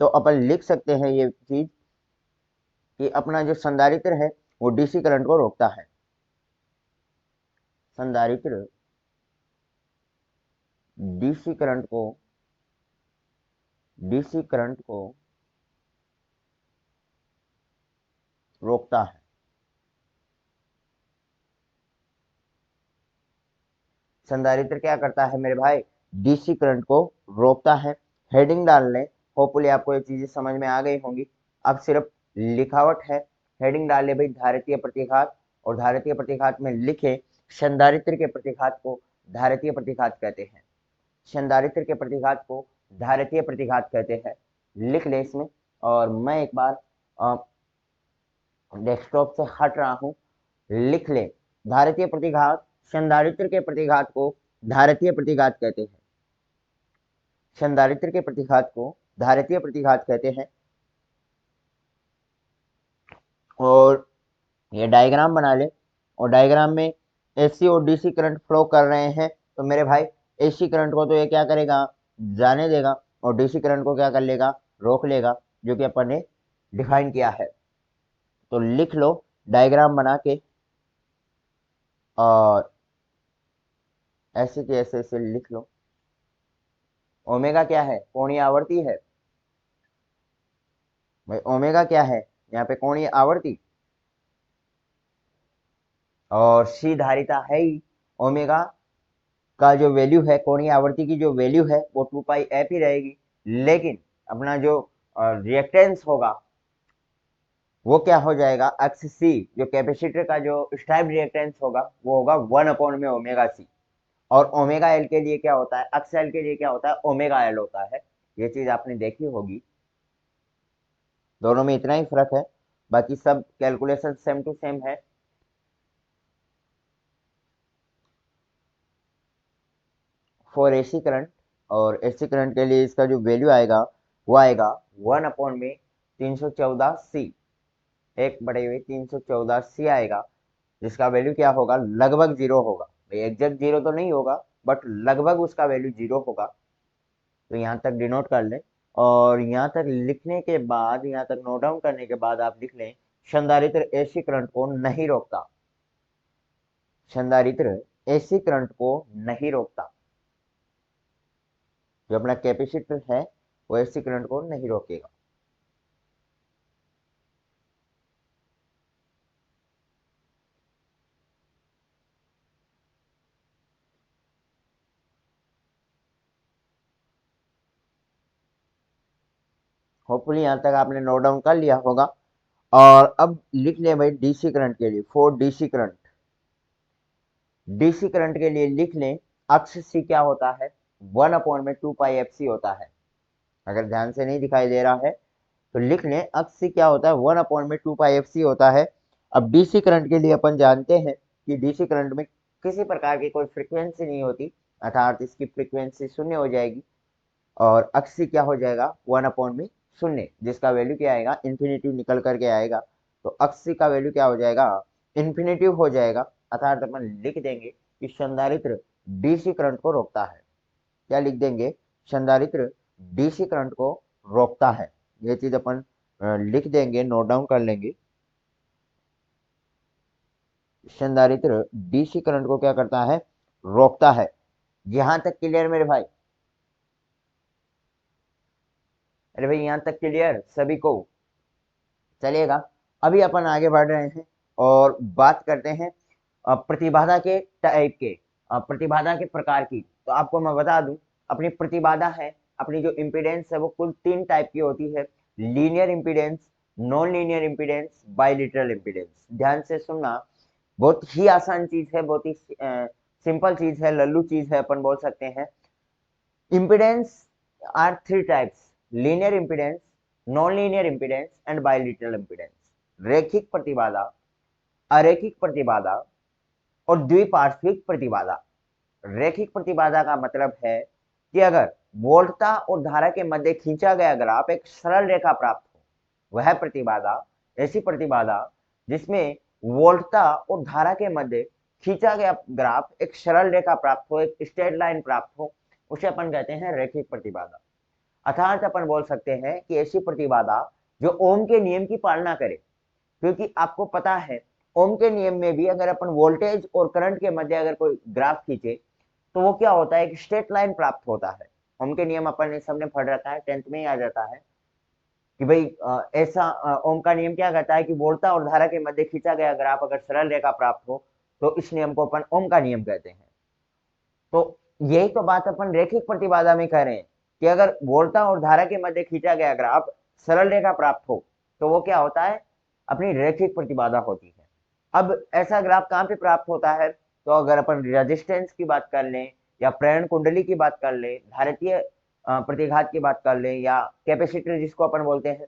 तो अपन लिख सकते हैं ये चीज कि अपना जो संधारित्र है वो डीसी करंट को रोकता है। संधारित्र डीसी करंट को डीसी करंट को रोकता है। संधारित्र क्या करता है मेरे भाई, डीसी करंट को रोकता है। हेडिंग डाल लें, होपफुली आपको ये चीजें समझ में आ गई होंगी। अब सिर्फ लिखावट है। हेडिंग डाल ले भाई धारितीय प्रतिघात, और धारितीय प्रतिघात में लिखे संधारित्र के प्रतिघात को धारितीय प्रतिघात कहते हैं। संधारित्र के प्रतिघात को धारितीय प्रतिघात कहते हैं, लिख ले इसमें। और मैं एक बार डेस्कटॉप से हट रहा हूँ, लिख ले धारितीय प्रतिघात, संधारित्र के प्रतिघात को धारितीय प्रतिघात कहते हैं। संधारित्र के प्रतिघात को धारितीय प्रतिघात कहते हैं। और ये डायग्राम बना ले, और डायग्राम में एसी और डीसी करंट फ्लो कर रहे हैं, तो मेरे भाई एसी करंट को तो ये क्या करेगा, जाने देगा, और डीसी करंट को क्या कर लेगा, रोक लेगा, जो कि अपन ने डिफाइन किया है। तो लिख लो डायग्राम बना के, और ऐसे के ऐसे लिख लो। ओमेगा क्या है, कोणीय आवर्ती है भाई। ओमेगा क्या है यहाँ पे, कोणीय आवर्ती, और सी धारिता है ही। ओमेगा का जो वैल्यू है, कोणीय आवर्ती की जो वैल्यू है वो 2 पाई एफ ही रहेगी, लेकिन अपना जो रिएक्टेंस होगा वो क्या हो जाएगा, एक्स सी, जो कैपेसिटर का जो स्टाइप रिएक्टेंस होगा वो होगा 1 में ओमेगा सी। और ओमेगा एल के लिए क्या होता है, एक्स एल के लिए क्या होता है, ओमेगा एल होता है। ये चीज आपने देखी होगी, दोनों में इतना ही फर्क है, बाकी सब कैलकुलेशन सेम टू सेम है। फॉर एसी करंट, और एसी करंट के लिए इसका जो वैल्यू आएगा वो आएगा 1/314 सी, 1/314 सी आएगा, जिसका वैल्यू क्या होगा, लगभग जीरो होगा भाई, एग्जैक्ट जीरो तो नहीं होगा बट लगभग उसका वैल्यू जीरो होगा। तो यहाँ तक डिनोट कर लें, और यहाँ तक लिखने के बाद, यहाँ तक नोट डाउन करने के बाद आप लिख लें, संधारित्र एसी करंट को नहीं रोकता। संधारित्र एसी करंट को नहीं रोकता, जो अपना कैपेसिटर है वो एसी करंट को नहीं रोकेगा। होपफुली यहाँ तक आपने नोट डाउन कर लिया होगा। और अब लिख लें भाई डीसी करंट के लिए, for DC current, DC current के लिए लिख लें, अक्ष सी क्या होता है, 1/2 पाई एफ सी होता है। अगर ध्यान से नहीं दिखाई दे रहा है तो लिख लें, अक्ष सी क्या होता है, 1/2 पाई एफ सी होता है। अब डीसी करंट के लिए अपन जानते हैं कि डीसी करंट में किसी प्रकार की कोई फ्रीक्वेंसी नहीं होती, अर्थात इसकी फ्रीक्वेंसी शून्य हो जाएगी, और अक्ष सी क्या हो जाएगा, 1/शून्य, जिसका वैल्यू क्या आएगा, इन्फिनिटिव निकल करके आएगा। तो अक्ष सी का वैल्यू क्या हो जाएगा, इन्फिनिटिव हो जाएगा, अर्थात अपन लिख देंगे कि संधारित्र डीसी करंट को रोकता है। क्या लिख देंगे, संधारित्र डीसी करंट को रोकता है। ये चीज अपन लिख देंगे, नोट डाउन कर लेंगे। संधारित्र डीसी करंट को क्या करता है, रोकता है। यहां तक क्लियर मेरे भाई? अरे भाई यहां तक क्लियर सभी को? चलिएगा, अभी अपन आगे बढ़ रहे हैं और बात करते हैं प्रतिबाधा के टाइप के, प्रतिबाधा के प्रकार की। तो आपको मैं बता दूं, अपनी प्रतिबाधा है, अपनी जो इम्पीडेंस है वो कुल 3 टाइप की होती है। Linear impedance, non linear impedance, bilateral impedance. ध्यान से सुनना, बहुत ही आसान चीज है, बहुत ही सिंपल चीज है, लल्लू चीज है अपन बोल सकते हैं। Impedance are 3 types: linear impedance, non linear impedance and bilateral impedance. रेखिक प्रतिबाधा, अरेखिक प्रतिबाधा और द्विपार्श्विक प्रतिबाधा। रेखिक प्रतिबाधा का मतलब है कि अगर वोल्टता और धारा के मध्य खींचा गया ग्राफ एक सरल रेखा प्राप्त हो, वह प्रतिबाधा। ऐसी प्रतिबाधा जिसमें वोल्टता और धारा के मध्य खींचा गया ग्राफ एक सरल रेखा प्राप्त हो, एक स्ट्रेट लाइन प्राप्त हो, उसे अपन कहते हैं रेखिक प्रतिबाधा। अर्थात अपन बोल सकते हैं कि ऐसी प्रतिबाधा जो ओम के नियम की पालना करे। क्योंकि आपको पता है, ओम के नियम में भी अगर अपन वोल्टेज और करंट के मध्य अगर कोई ग्राफ खींचे तो वो क्या होता है, एक स्ट्रेट लाइन प्राप्त होता है। ओम के नियम अपन ने सबने पढ़ रखा है, 10th में ही आ जाता है कि भाई ऐसा ओम का नियम क्या कहता है कि वोल्टता और धारा के मध्य खींचा गया ग्राफ अगर सरल रेखा प्राप्त हो तो इस नियम को अपन ओम का नियम कहते हैं। तो यही तो बात अपन रेखिक प्रतिबाधा में कह रहे हैं कि अगर वोल्टता और धारा के मध्य खींचा गया ग्राफ सरल रेखा प्राप्त हो तो वो क्या होता है, अपनी रेखिक प्रतिबाधा होती है। अब ऐसा ग्राफ कहाँ पे प्राप्त होता है, तो अगर अपन रेजिस्टेंस की बात कर लें या प्रेरण कुंडली की बात कर लें, धारितीय प्रतिघात की बात कर लें या कैपेसिटर जिसको अपन बोलते हैं,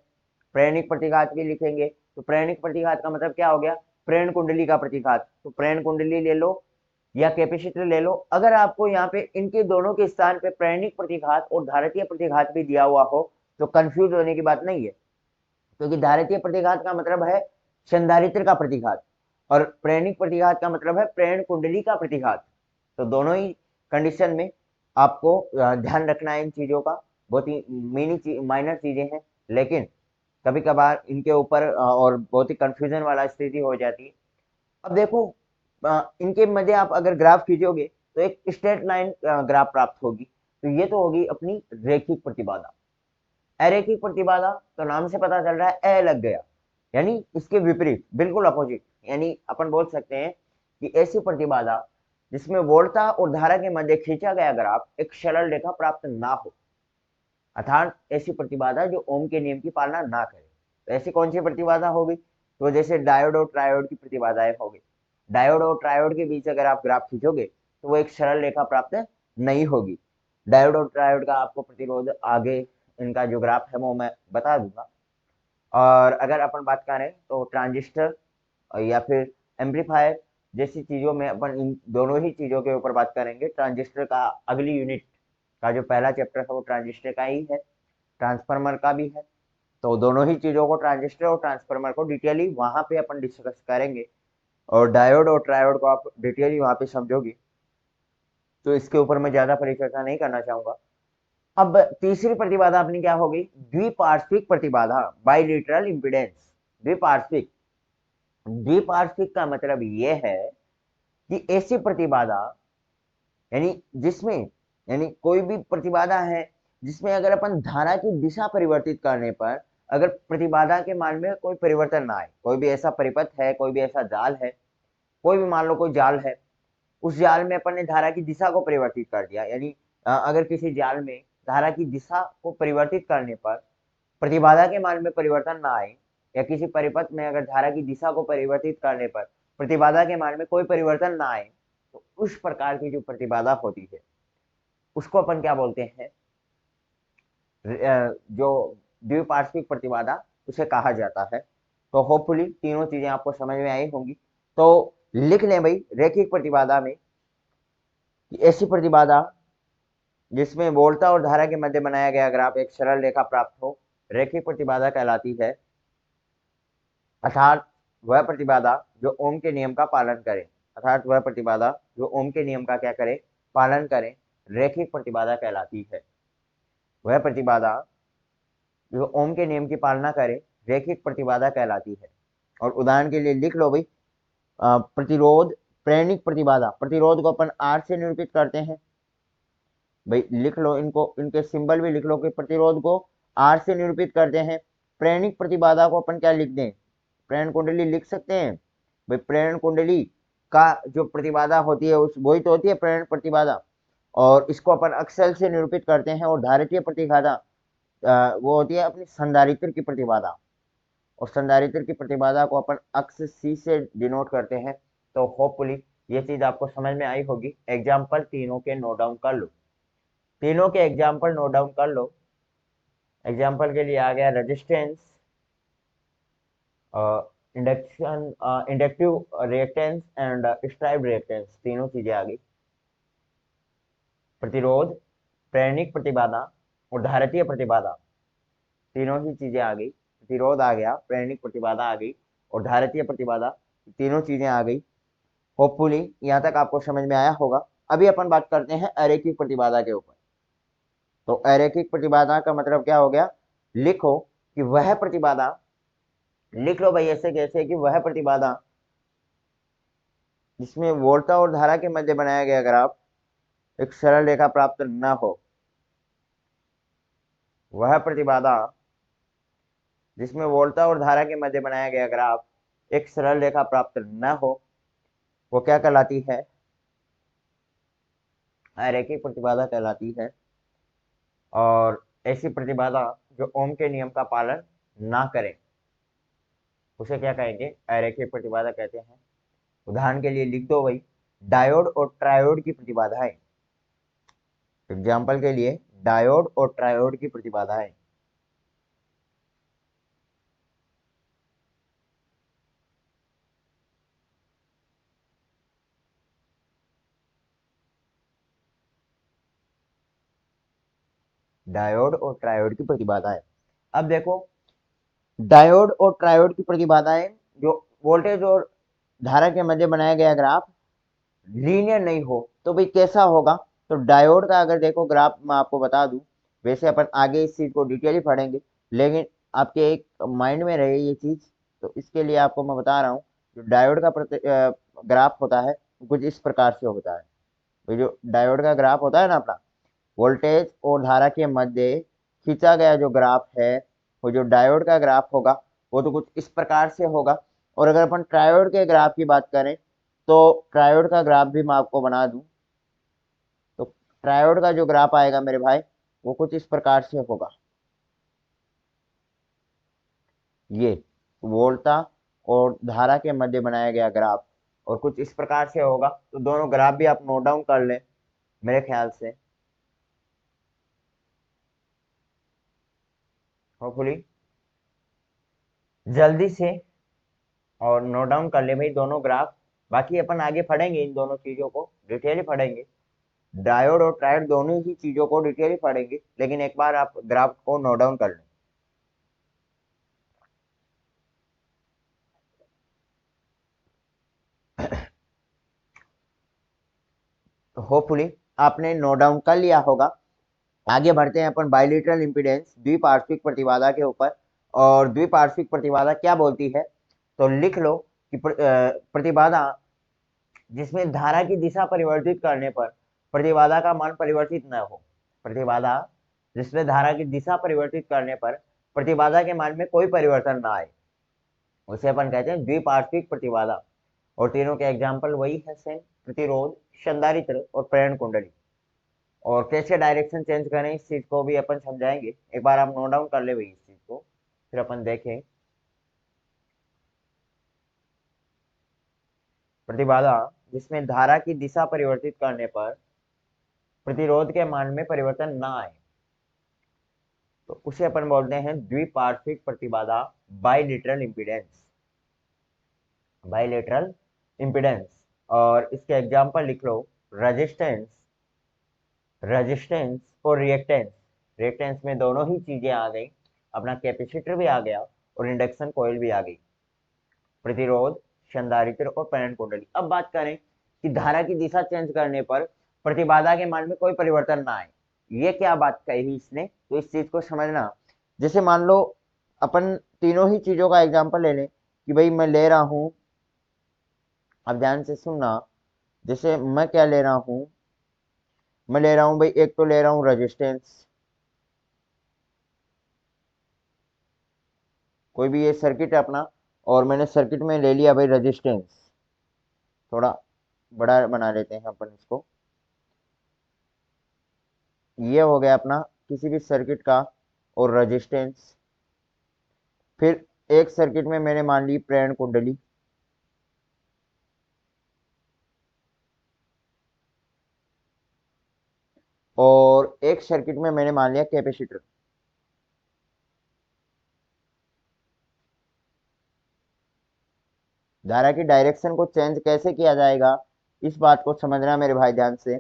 प्रेरणिक प्रतिघात भी लिखेंगे। तो प्रेरणिक प्रतिघात का मतलब क्या हो गया, प्रेरण कुंडली का प्रतिघात। तो प्रेरण कुंडली ले लो या कैपेसिटर ले लो, अगर आपको यहाँ पे इनके दोनों के स्थान पे प्रेरणिक प्रतिघात और धारितीय प्रतिघात भी दिया हुआ हो तो कंफ्यूज होने की बात नहीं है। क्योंकि धारितीय प्रतिघात का मतलब है संधारित्र का प्रतिघात और प्रेरणिक प्रतिघात का मतलब है प्रेरण कुंडली का प्रतिघात। तो दोनों ही कंडीशन में आपको ध्यान रखना है इन चीजों का। बहुत ही माइनर चीजें हैं, लेकिन कभी कभार इनके ऊपर और बहुत ही कंफ्यूजन वाला स्थिति हो जाती है। अब देखो, इनके मध्य आप अगर ग्राफ खींचोगे तो एक स्ट्रेट लाइन ग्राफ प्राप्त होगी। तो ये तो होगी अपनी रेखिक प्रतिबाधा। अरेखिक प्रतिबाधा तो नाम से पता चल रहा है, लग गया, यानी इसके विपरीत, बिल्कुल अपोजिट। यानी अपन बोल सकते हैं कि ऐसी प्रतिबाधा जिसमें वोल्टता और धारा के मध्य खींचा गया ग्राफ एक सरल रेखा प्राप्त ना हो, अर्थात ऐसी प्रतिबाधा जो ओम के नियम की पालना ना करे। तो ऐसी कौन सी प्रतिबाधा होगी, तो जैसे डायोड और ट्रायोड की प्रतिबाधाएं होगी। डायोड और ट्रायोड के बीच अगर आप ग्राफ खींचोगे तो वो एक सरल रेखा प्राप्त नहीं होगी। डायोड और ट्रायोड का आपको प्रतिरोध आगे, इनका जो ग्राफ है वो मैं बता दूंगा। और अगर अपन बात करें तो ट्रांजिस्टर या फिर एम्पलीफायर जैसी चीजों में अपन इन दोनों ही चीजों के ऊपर बात करेंगे। ट्रांजिस्टर का अगली यूनिट का जो पहला चैप्टर है वो ट्रांजिस्टर का ही है, ट्रांसफार्मर का भी है। तो दोनों ही चीजों को, ट्रांजिस्टर और ट्रांसफार्मर को डिटेयली वहां पे अपन डिस्कस करेंगे। और डायोड और ट्रायोड को आप डिटेयली वहां पे समझोगे, तो इसके ऊपर मैं ज्यादा परिचर्चा नहीं करना चाहूंगा। अब तीसरी प्रतिबाधा अपनी क्या होगी, द्विपार्श्विक प्रतिबाधा, बाइलेटरल इंपीडेंस। द्विपार्श्विक, द्विपार्श्विक का मतलब ये है कि ऐसी प्रतिबाधा, यानी जिसमें, यानी कोई भी प्रतिबाधा है जिसमें अगर अपन धारा की दिशा परिवर्तित करने पर अगर प्रतिबाधा के मान में कोई परिवर्तन ना आए, कोई भी ऐसा परिपथ है, कोई भी ऐसा जाल है, कोई भी मान लो कोई जाल है, उस जाल में अपन ने धारा की दिशा को परिवर्तित कर दिया, यानी अगर किसी जाल में धारा की दिशा को परिवर्तित करने पर प्रतिबाधा के मान में परिवर्तन ना आए, या किसी परिपथ में अगर धारा की दिशा को परिवर्तित करने पर प्रतिबाधा के मान में कोई परिवर्तन ना आए, तो उस प्रकार की जो प्रतिबाधा होती है उसको अपन क्या बोलते हैं, जो द्विपार्श्विक प्रतिबाधा उसे कहा जाता है। तो होपफुली तीनों चीजें आपको समझ में आई होंगी। तो लिख लें भाई, रेखिक प्रतिबाधा में ऐसी प्रतिबाधा जिसमें वोल्टता और धारा के मध्य बनाया गया ग्राफ एक सरल रेखा प्राप्त हो, रेखिक प्रतिबाधा कहलाती है। अर्थात वह प्रतिबाधा जो ओम के नियम का पालन करे, अर्थात वह प्रतिबाधा जो ओम के नियम का क्या करे, पालन करे, रेखिक प्रतिबाधा कहलाती है। वह प्रतिबाधा जो ओम के नियम की पालना करे रेखिक प्रतिबाधा कहलाती है। और उदाहरण के लिए लिख लो भाई, प्रतिरोध, प्रेरणिक प्रतिबाधा, प्रतिरोध को अपन R से निरूपित करते हैं। भाई लिख लो इनको, इनके सिंबल भी लिख लो कि प्रतिरोध को R से निरूपित करते हैं। प्रेरणिक प्रतिबाधा को अपन क्या लिख दें, प्रेरण कुंडली लिख सकते हैं। भाई प्रेरण कुंडली का जो प्रतिबाधा होती है उस वही तो होती है प्रेरण प्रतिबाधा, और इसको अपन अक्सल से निरूपित करते हैं। और धारितीय प्रतिबाधा वो होती है अपनी संधारित्र की प्रतिबाधा, और संधारित्र की प्रतिबाधा को अपन अक्स सी से डिनोट करते हैं। तो होपफुली ये चीज आपको समझ में आई होगी। एग्जाम्पल तीनों के नोट डाउन कर लो, तीनों के एग्जाम्पल नोट डाउन कर लो। एग्जाम्पल के लिए आ गया resistance, induction, inductive reactance and strive reactance, तीनों चीजें आ गई। प्रतिरोध, प्रेरणिक प्रतिबाधा और धारितीय प्रतिबाधा, तीनों ही चीजें आ गई। प्रतिरोध आ गया, प्रेरणिक प्रतिबाधा आ गई और धारितीय प्रतिबाधा, तीनों चीजें आ गई। होपफुली यहाँ तक आपको समझ में आया होगा। अभी अपन बात करते हैं अरैखिक प्रतिबाधा के ऊपर। तो अरैखिक प्रतिबाधा का मतलब क्या हो गया, लिखो कि वह प्रतिबाधा, लिख लो भाई ऐसे कैसे कि वह प्रतिबाधा जिसमें वोल्टा और धारा के मध्य बनाया गया ग्राफ एक सरल रेखा प्राप्त न हो, वह प्रतिबाधा जिसमें वोल्टा और धारा के मध्य बनाया गया ग्राफ एक सरल रेखा प्राप्त न हो, वो क्या कहलाती है, अरैखिक प्रतिबाधा कहलाती है। और ऐसी प्रतिबाधा जो ओम के नियम का पालन ना करे उसे क्या कहेंगे, अरैखिक प्रतिबाधा कहते हैं। उदाहरण के लिए लिख दो भाई डायोड और ट्रायोड की प्रतिबाधाएं। एग्जाम्पल के लिए डायोड और ट्रायोड की प्रतिबाधाएं। डायोड और ट्रायोड की प्रतिबाधाएं। अब देखो डायोड और ट्रायोड की प्रतिबाधाएं, जो वोल्टेज और धारा के मध्य बनाया गया ग्राफ लीनियर नहीं हो तो भाई कैसा होगा। तो डायोड का अगर देखो ग्राफ मैं आपको बता दूं, वैसे अपन आगे इस चीज को डिटेल पढ़ेंगे, लेकिन आपके एक माइंड में रहे ये चीज, तो इसके लिए आपको मैं बता रहा हूँ। जो डायोड का ग्राफ होता है कुछ इस प्रकार से होता है। तो जो डायोड का ग्राफ होता है ना अपना, वोल्टेज और धारा के मध्य खींचा गया जो ग्राफ है, वो जो डायोड का ग्राफ होगा वो तो कुछ इस प्रकार से होगा। और अगर अपन ट्रायोड के ग्राफ की बात करें तो ट्रायोड का ग्राफ भी मैं आपको बना दूं। तो ट्रायोड का जो ग्राफ आएगा मेरे भाई वो कुछ इस प्रकार से होगा, ये वोल्टा और धारा के मध्य बनाया गया ग्राफ और कुछ इस प्रकार से होगा। तो दोनों ग्राफ भी आप नोट डाउन कर लें मेरे ख्याल से, होपफुली जल्दी से, और नोट डाउन कर ले भाई दोनों ग्राफ। बाकी अपन आगे पढ़ेंगे इन दोनों चीजों को डिटेल पढ़ेंगे, डायोड और ट्रायोड दोनों ही चीजों को डिटेल पढ़ेंगे, लेकिन एक बार आप ग्राफ को नोट डाउन कर लें। तो होपफुली आपने नोट डाउन कर लिया होगा। आगे बढ़ते हैं अपन बाइलेटरल इंपीडेंस, द्विपार्श्विक प्रतिबाधा के ऊपर। और द्विपार्श्विक प्रतिबाधा क्या बोलती है, तो लिख लो कि प्रतिबाधा जिसमें धारा की दिशा परिवर्तित करने पर प्रतिबाधा का मान परिवर्तित न हो, प्रतिबाधा जिसमें धारा की दिशा परिवर्तित करने पर प्रतिबाधा के मान में कोई परिवर्तन ना आए, उसे अपन कहते हैं द्विपार्श्विक प्रतिबाधा। और तीनों के एग्जाम्पल वही है सेम, प्रतिरोध, संधारित्र और प्रेरण कुंडली। और कैसे डायरेक्शन चेंज करें इस चीज को भी अपन समझाएंगे, एक बार आप नोट डाउन कर ले भाई इस चीज को, फिर अपन देखें। प्रतिबाधा जिसमें धारा की दिशा परिवर्तित करने पर प्रतिरोध के मान में परिवर्तन ना आए, तो उसे अपन बोलते हैं द्विपार्श्विक प्रतिबाधा, बाइलेटरल इंपीडेंस, बाइलेटरल इंपीडेंस। और इसके एग्जाम्पल लिख लो रेजिस्टेंस, रेजिस्टेंस और रिएक्टेंस। रिएक्टेंस में दोनों ही चीजें आ गई, अपना कैपेसिटर भी आ गया और इंडक्शन कॉइल भी आ गई। प्रतिरोध, संधारित्र और प्रेरण कुंडली। अब बात करें कि धारा की दिशा चेंज करने पर प्रतिबाधा के मान में कोई परिवर्तन ना आए, ये क्या बात कही इसने, तो इस चीज को समझना। जैसे मान लो अपन तीनों ही चीजों का एग्जांपल ले लें कि भाई मैं ले रहा हूं अब ध्यान से सुनना, जैसे मैं क्या ले रहा हूं, मैं ले रहा हूं भाई, एक तो ले रहा हूं रेजिस्टेंस, कोई भी ये सर्किट है अपना, और मैंने सर्किट में ले लिया भाई रेजिस्टेंस, थोड़ा बड़ा बना लेते हैं अपन इसको। ये हो गया अपना किसी भी सर्किट का और रेजिस्टेंस। फिर एक सर्किट में मैंने मान ली प्रेरण कुंडली, और एक सर्किट में मैंने मान लिया कैपेसिटर। धारा की डायरेक्शन को चेंज कैसे किया जाएगा, इस बात को समझना मेरे भाई ध्यान से।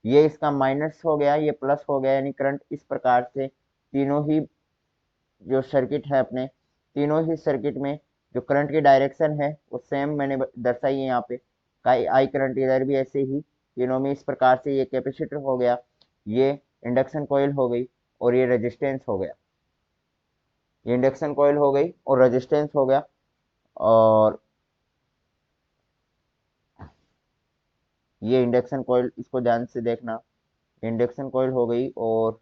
ये इसका माइनस हो गया, ये प्लस हो गया, यानी करंट इस प्रकार से तीनों ही जो सर्किट है अपने, तीनों ही सर्किट में जो करंट की डायरेक्शन है वो सेम मैंने दर्शाई है यहाँ पे। आई करंट इधर भी ऐसे ही तीनों में इस प्रकार से। ये कैपेसिटर हो गया, ये इंडक्शन कॉइल हो गई, और ये रेजिस्टेंस हो गया। ये इंडक्शन कॉइल हो गई और रेजिस्टेंस हो गया, और ये इंडक्शन कॉइल, इसको ध्यान से देखना, इंडक्शन कॉइल हो गई, और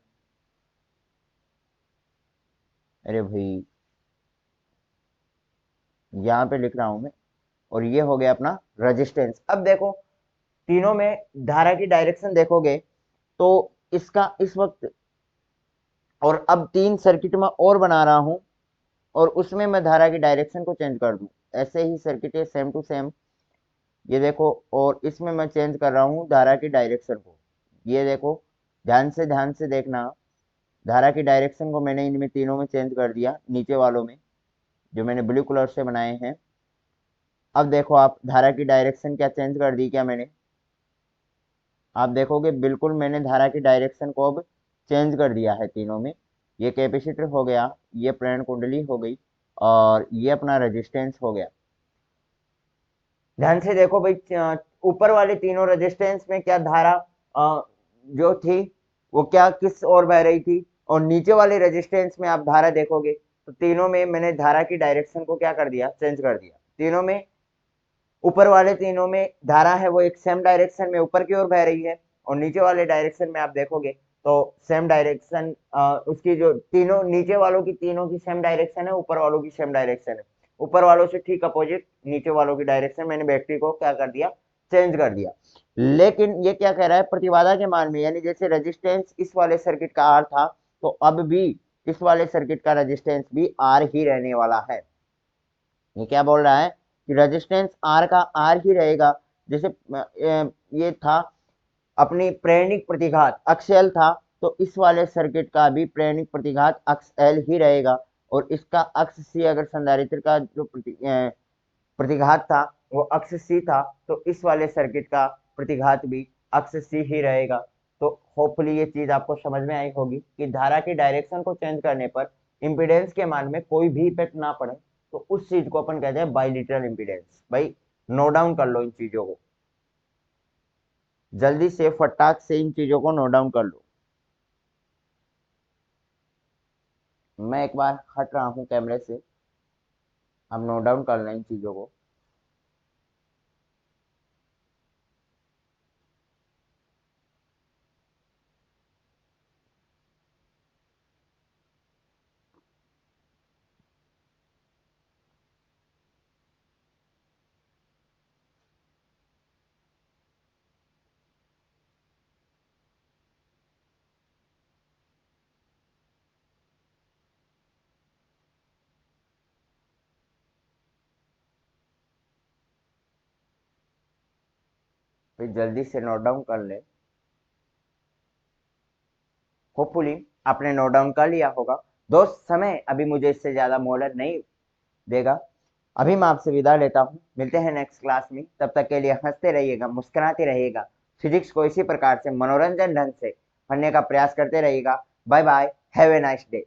अरे भाई यहाँ पे लिख रहा हूं मैं, और ये हो गया अपना रेजिस्टेंस। अब देखो तीनों में धारा की डायरेक्शन देखोगे तो इसका इस वक्त, और अब तीन सर्किट में और बना रहा हूं, और उसमें मैं धारा की डायरेक्शन को चेंज कर दूं। ऐसे ही सर्किट है सेम टू सेम, ये देखो, और इसमें मैं चेंज कर रहा हूं धारा की डायरेक्शन को। ये देखो, ध्यान से देखना, धारा की डायरेक्शन को मैंने इनमें तीनों में चेंज कर दिया, नीचे वालों में जो मैंने ब्लू कलर से बनाए हैं। अब देखो आप, धारा की डायरेक्शन क्या चेंज कर दी क्या मैंने, आप देखोगे बिल्कुल मैंने धारा की डायरेक्शन को अब चेंज कर दिया है तीनों में। ये कैपेसिटर हो गया, ये प्रेरण कुंडली हो गई, और ये अपना रेजिस्टेंस हो गया। ध्यान से देखो भाई, ऊपर वाले तीनों रेजिस्टेंस में क्या धारा जो थी वो क्या किस ओर बह रही थी, और नीचे वाले रेजिस्टेंस में आप धारा देखोगे तो तीनों में मैंने धारा की डायरेक्शन को क्या कर दिया, चेंज कर दिया। तीनों में, ऊपर वाले तीनों में धारा है वो एक सेम डायरेक्शन में ऊपर की ओर बह रही है, और नीचे वाले डायरेक्शन में आप देखोगे तो सेम डायरेक्शन, उसकी जो तीनों नीचे वालों की तीनों की सेम डायरेक्शन है, ऊपर वालों की सेम डायरेक्शन है। ऊपर वालों से ठीक अपोजिट नीचे वालों की डायरेक्शन, मैंने बैटरी को क्या कर दिया, चेंज कर दिया। लेकिन ये क्या कह रहा है, प्रतिबाधा के मान में, यानी जैसे रेजिस्टेंस इस वाले सर्किट का आर था, तो अब भी इस वाले सर्किट का रेजिस्टेंस भी आर ही रहने वाला है। ये क्या बोल रहा है कि रेजिस्टेंस आर का आर ही रहेगा। जैसे ये था अपनी प्रेरणिक प्रतिघात अक्ष एल था, तो इस वाले सर्किट का भी प्रेरणिक प्रतिघात अक्ष एल ही रहेगा, और इसका अक्ष सी, अगर संधारित्र का जो प्रतिघात था वो अक्ष सी था, तो इस वाले सर्किट का प्रतिघात भी अक्ष सी ही रहेगा। तो होपफुली ये चीज आपको समझ में आई होगी कि धारा की डायरेक्शन को चेंज करने पर इंपीडेंस के मान में कोई भी इफेक्ट ना पड़े, तो उस चीज को अपन कहते हैं बाइलिटरल इंपीडेंस। भाई नोट डाउन कर लो इन चीजों को, जल्दी से फटाक से इन चीजों को नोट डाउन कर लो। मैं एक बार हट रहा हूँ कैमरे से, हम नोट डाउन कर लें इन चीजों को। फिर जल्दी से नोट डाउन कर ले। होपफुली आपने नोट डाउन कर लिया होगा। दोस्त समय अभी मुझे इससे ज्यादा मोहलत नहीं देगा, अभी मैं आपसे विदा लेता हूँ। मिलते हैं नेक्स्ट क्लास में, तब तक के लिए हंसते रहिएगा, मुस्कुराते रहिएगा, फिजिक्स को इसी प्रकार से मनोरंजन ढंग से पढ़ने का प्रयास करते रहिएगा। Bye bye, have a nice day.